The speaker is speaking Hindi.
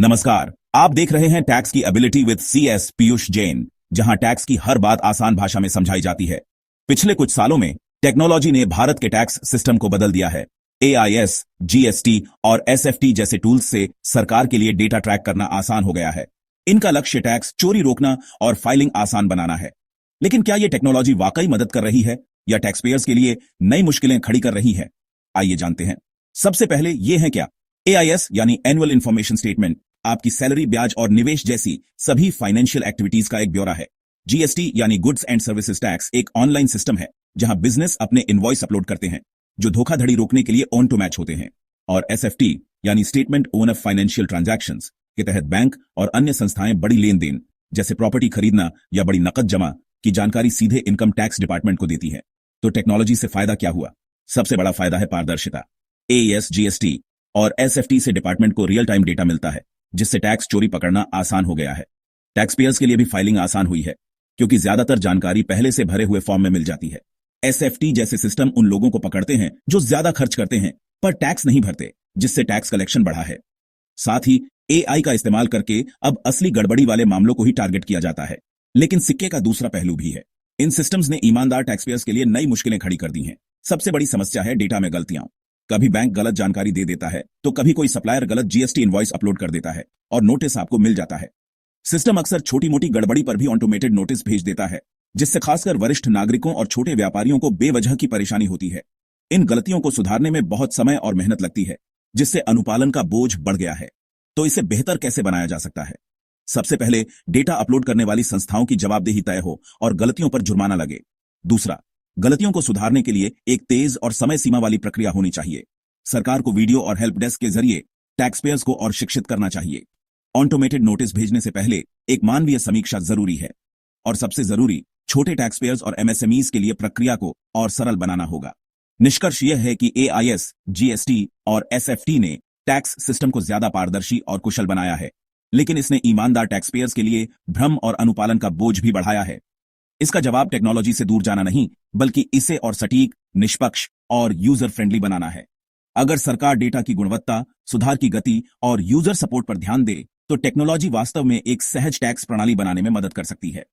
नमस्कार, आप देख रहे हैं टैक्स की ability with CS Piyush Jain, जहां टैक्स की हर बात आसान भाषा में समझाई जाती है। पिछले कुछ सालों में टेक्नोलॉजी ने भारत के टैक्स सिस्टम को बदल दिया है। AIS, GST और SFT जैसे टूल्स से सरकार के लिए डेटा ट्रैक करना आसान हो गया है। इनका लक्ष्य टैक्स चोरी रोकना और फाइलिंग आसान बनाना है। लेकिन क्या यह टेक्नोलॉजी वाकई मदद कर रही है या टैक्स पेयर्स के लिए नई मुश्किलें खड़ी कर रही है? आइए जानते हैं। सबसे पहले ये है क्या? AIS यानी एनुअल इन्फॉर्मेशन स्टेटमेंट आपकी सैलरी, ब्याज और निवेश जैसी सभी फाइनेंशियल एक्टिविटीज का एक ब्यौरा है। GST यानी गुड्स एंड सर्विसेज टैक्स एक ऑनलाइन सिस्टम है जहां बिजनेस अपने इनवॉइस अपलोड करते हैं जो धोखाधड़ी रोकने के लिए ऑन टू मैच होते हैं। और SFT यानी स्टेटमेंट ऑन फाइनेंशियल ट्रांजैक्शंस के तहत बैंक और अन्य संस्थाएं बड़ी लेन देन जैसे प्रॉपर्टी खरीदना या बड़ी नकद जमा की जानकारी सीधे इनकम टैक्स डिपार्टमेंट को देती है। तो टेक्नोलॉजी से फायदा क्या हुआ? सबसे बड़ा फायदा है पारदर्शिता। AIS, GST और SFT से डिपार्टमेंट को रियल टाइम डेटा मिलता है जिससे टैक्स चोरी पकड़ना आसान हो गया है। टैक्स पेयर्स के लिए भी फाइलिंग आसान हुई है क्योंकि ज्यादातर जानकारी पहले से भरे हुए फॉर्म में मिल जाती है। SFT जैसे सिस्टम उन लोगों को पकड़ते हैं जो ज्यादा खर्च करते हैं पर टैक्स नहीं भरते, जिससे टैक्स कलेक्शन बढ़ा है। साथ ही AI का इस्तेमाल करके अब असली गड़बड़ी वाले मामलों को ही टारगेट किया जाता है। लेकिन सिक्के का दूसरा पहलू भी है। इन सिस्टम्स ने ईमानदार टैक्स पेयर्स के लिए नई मुश्किलें खड़ी कर दी हैं। सबसे बड़ी समस्या है डेटा में गलतियां। कभी बैंक गलत जानकारी दे देता है तो कभी कोई सप्लायर गलत GST इनवॉइस अपलोड कर देता है और नोटिस आपको मिल जाता है। सिस्टम अक्सर छोटी मोटी गड़बड़ी पर भी ऑटोमेटेड नोटिस भेज देता है, जिससे खासकर वरिष्ठ नागरिकों और छोटे व्यापारियों को बेवजह की परेशानी होती है। इन गलतियों को सुधारने में बहुत समय और मेहनत लगती है, जिससे अनुपालन का बोझ बढ़ गया है। तो इसे बेहतर कैसे बनाया जा सकता है? सबसे पहले डेटा अपलोड करने वाली संस्थाओं की जवाबदेही तय हो और गलतियों पर जुर्माना लगे। दूसरा, गलतियों को सुधारने के लिए एक तेज और समय सीमा वाली प्रक्रिया होनी चाहिए। सरकार को वीडियो और हेल्प डेस्क के जरिए टैक्स पेयर्स को और शिक्षित करना चाहिए। ऑटोमेटेड नोटिस भेजने से पहले एक मानवीय समीक्षा जरूरी है। और सबसे जरूरी, छोटे टैक्स पेयर्स और MSMEs के लिए प्रक्रिया को और सरल बनाना होगा। निष्कर्ष यह है कि AIS, GST और SFT ने टैक्स सिस्टम को ज्यादा पारदर्शी और कुशल बनाया है, लेकिन इसने ईमानदार टैक्स पेयर्स के लिए भ्रम और अनुपालन का बोझ भी बढ़ाया है। इसका जवाब टेक्नोलॉजी से दूर जाना नहीं, बल्कि इसे और सटीक, निष्पक्ष और यूजर फ्रेंडली बनाना है। अगर सरकार डेटा की गुणवत्ता, सुधार की गति और यूजर सपोर्ट पर ध्यान दे, तो टेक्नोलॉजी वास्तव में एक सहज टैक्स प्रणाली बनाने में मदद कर सकती है।